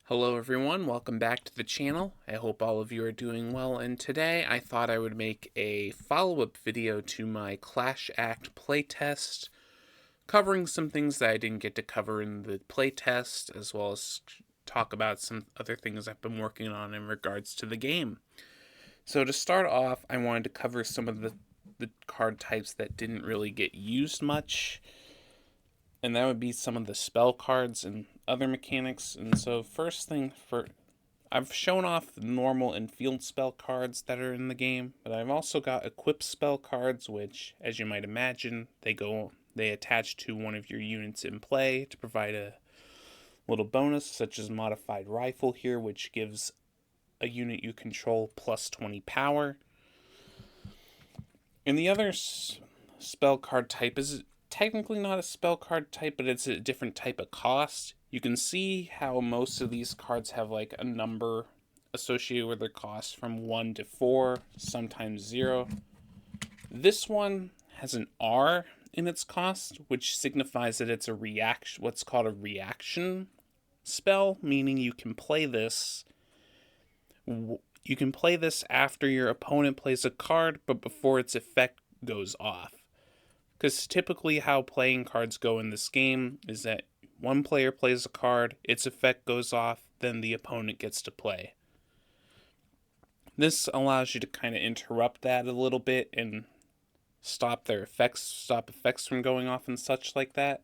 Hello everyone, welcome back to the channel. I hope all of you are doing well, and today I thought I would make a follow-up video to my Clash Act playtest, covering some things that I didn't get to cover in the playtest, as well as talk about some other things I've been working on in regards to the game. So to start off, I wanted to cover some of the card types that didn't really get used much, and that would be some of the spell cards and other mechanics. And so first thing for I've shown off the normal and field spell cards that are in the game, but I've also got equip spell cards, which, as you might imagine, they attach to one of your units in play to provide a little bonus, such as modified rifle here, which gives a unit you control plus 20 power. And the other spell card type is technically not a spell card type, but it's a different type of cost. You can see how most of these cards have like a number associated with their cost from 1 to 4, sometimes 0. This one has an R in its cost, which signifies that it's a reaction, what's called a reaction spell, meaning you can play this after your opponent plays a card, but before its effect goes off. Because typically how playing cards go in this game is that one player plays a card, its effect goes off, then the opponent gets to play. This allows you to kind of interrupt that a little bit and stop effects from going off and such like that.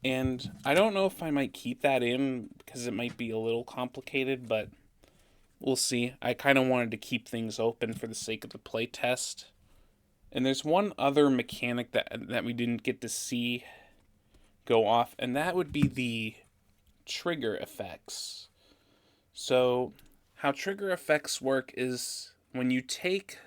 And I don't know if I might keep that in because it might be a little complicated, but we'll see. I kind of wanted to keep things open for the sake of the playtest. And there's one other mechanic that we didn't get to see go off, and that would be the trigger effects. So, how trigger effects work is when you take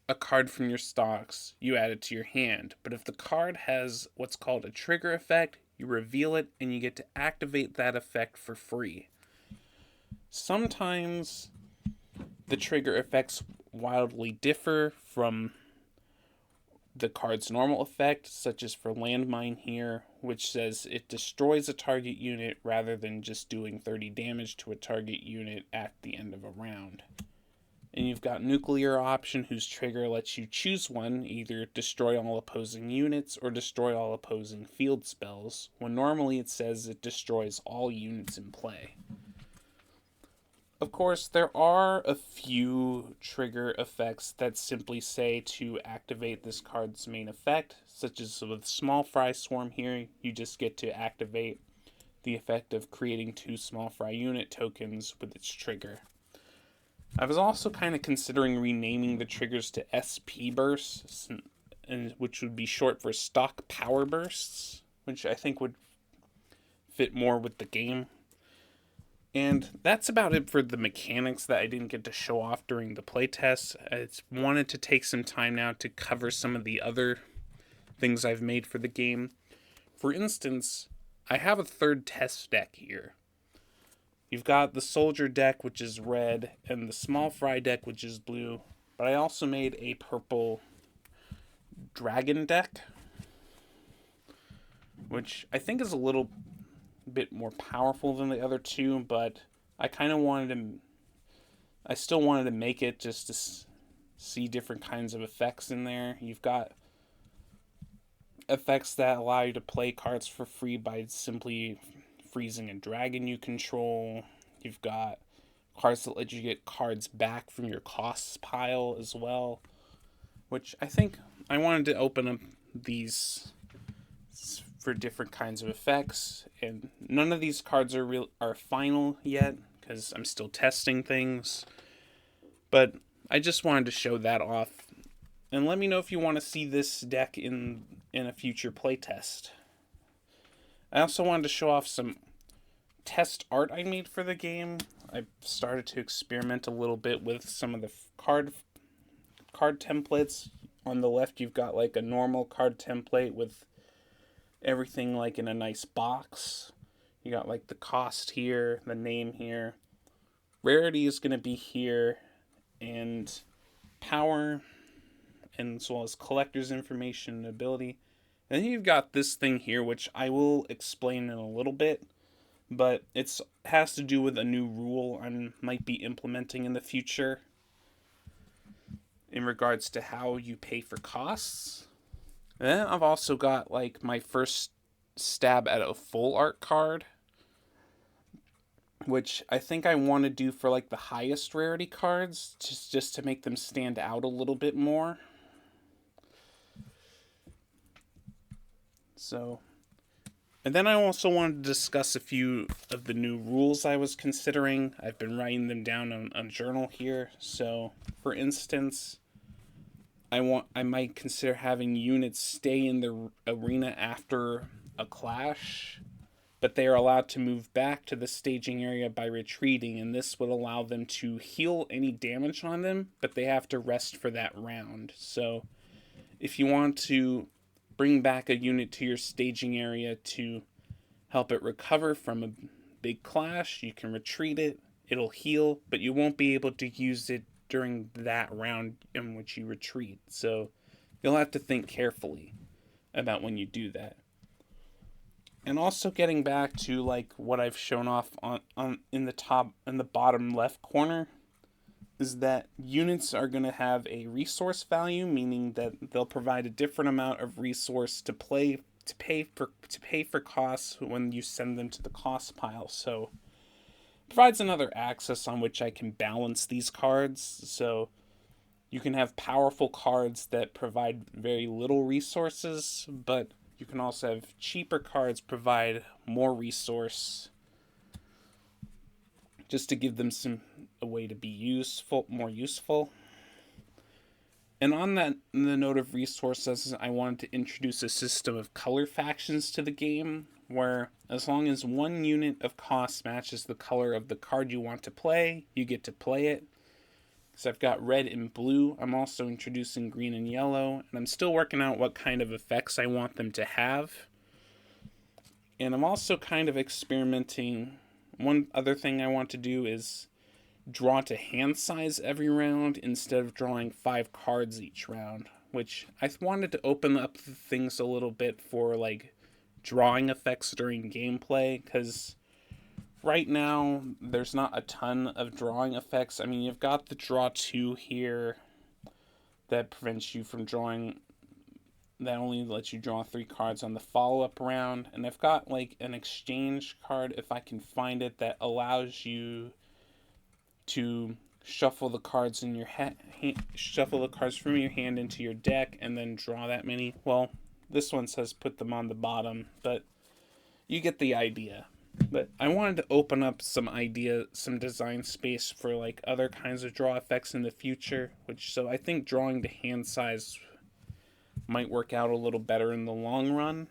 a card from your stocks, you add it to your hand. But if the card has what's called a trigger effect, you reveal it and you get to activate that effect for free. Sometimes the trigger effects wildly differ from the card's normal effect, such as for Landmine here, which says it destroys a target unit rather than just doing 30 damage to a target unit at the end of a round. And you've got Nuclear option, whose trigger lets you choose one, either destroy all opposing units or destroy all opposing field spells, when normally it says it destroys all units in play. Of course, there are a few trigger effects that simply say to activate this card's main effect, such as with Small Fry Swarm here, you just get to activate the effect of creating 2 Small Fry unit tokens with its trigger. I was also kind of considering renaming the triggers to SP bursts, which would be short for stock power bursts, which I think would fit more with the game. And that's about it for the mechanics that I didn't get to show off during the playtest. I wanted to take some time now to cover some of the other things I've made for the game. For instance, I have a third test deck here. You've got the soldier deck, which is red, and the small fry deck, which is blue. But I also made a purple dragon deck, which I think is a little bit more powerful than the other two, but I still wanted to make it just to see different kinds of effects in there. You've got effects that allow you to play cards for free by simply freezing a dragon you control. You've got cards that let you get cards back from your costs pile as well, which I think I wanted to open up these for different kinds of effects, and none of these cards are final yet because I'm still testing things, but I just wanted to show that off. And let me know if you want to see this deck in a future playtest. I also wanted to show off some test art I made for the game. I started to experiment a little bit with some of the card templates. On the left, you've got like a normal card template with everything like in a nice box. You got like the cost here, the name here. Rarity is going to be here, and power, and as well as collector's information and ability. And then you've got this thing here, which I will explain in a little bit. but it's has to do with a new rule I might be implementing in the future in regards to how you pay for costs. And then I've also got like my first stab at a full art card, which I think I want to do for like the highest rarity cards, just to make them stand out a little bit more. So, and then I also wanted to discuss a few of the new rules I was considering. I've been writing them down on a journal here. So, for instance, I might consider having units stay in the arena after a clash, but they are allowed to move back to the staging area by retreating, and this would allow them to heal any damage on them, but they have to rest for that round. So if you want to bring back a unit to your staging area to help it recover from a big clash, you can retreat it, it'll heal, but you won't be able to use it during that round in which you retreat. So you'll have to think carefully about when you do that. And also getting back to like what I've shown off on in the bottom left corner is that units are going to have a resource value, meaning that they'll provide a different amount of resource to pay for costs when you send them to the cost pile. So it provides another axis on which I can balance these cards. So you can have powerful cards that provide very little resources, but you can also have cheaper cards provide more resource, just to give them a way to be more useful. And on the note of resources, I wanted to introduce a system of color factions to the game, where as long as one unit of cost matches the color of the card you want to play, you get to play it. So I've got red and blue. I'm also introducing green and yellow, and I'm still working out what kind of effects I want them to have. And I'm also kind of experimenting. One other thing I want to do is draw to hand size every round instead of drawing 5 cards each round, which I wanted to open up things a little bit for like drawing effects during gameplay, because right now there's not a ton of drawing effects. I mean, you've got the draw 2 here that prevents you from drawing, that only lets you draw 3 cards on the follow-up round, and I've got like an exchange card, if I can find it, that allows you to shuffle the cards in your shuffle the cards from your hand into your deck and then draw that many. Well, this one says put them on the bottom, but you get the idea. But I wanted to open up some design space for like other kinds of draw effects in the future, so I think drawing to hand size might work out a little better in the long run.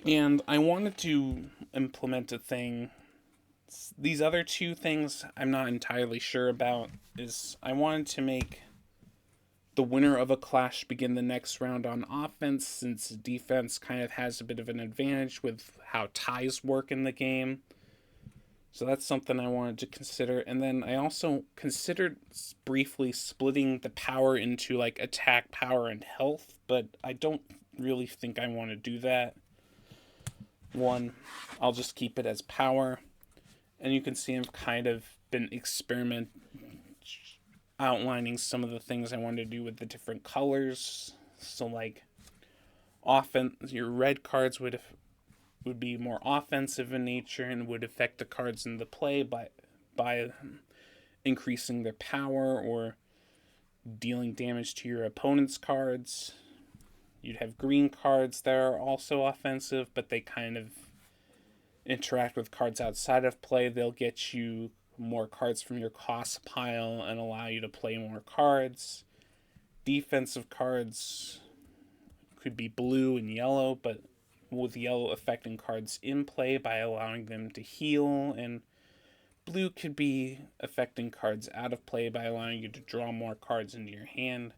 And I wanted to implement a thing. These other 2 things I'm not entirely sure about. Is I wanted to make the winner of a clash begin the next round on offense, since defense kind of has a bit of an advantage with how ties work in the game. So that's something I wanted to consider. And then I also considered briefly splitting the power into like attack, power, and health, but I don't really think I want to do that. I'll just keep it as power. And you can see I've kind of been outlining some of the things I wanted to do with the different colors. So like your red cards would be more offensive in nature and would affect the cards in the play by increasing their power or dealing damage to your opponent's cards. You'd have green cards that are also offensive, but they kind of interact with cards outside of play. They'll get you more cards from your cost pile and allow you to play more cards. Defensive cards could be blue and yellow, but with yellow affecting cards in play by allowing them to heal, and blue could be affecting cards out of play by allowing you to draw more cards into your hand.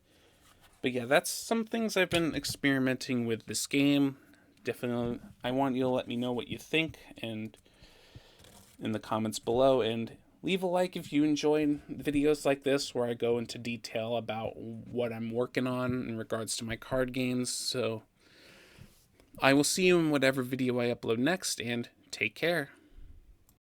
But yeah, that's some things I've been experimenting with this game. Definitely, I want you to let me know what you think and in the comments below, and leave a like if you enjoyed videos like this where I go into detail about what I'm working on in regards to my card games. So I will see you in whatever video I upload next, and take care.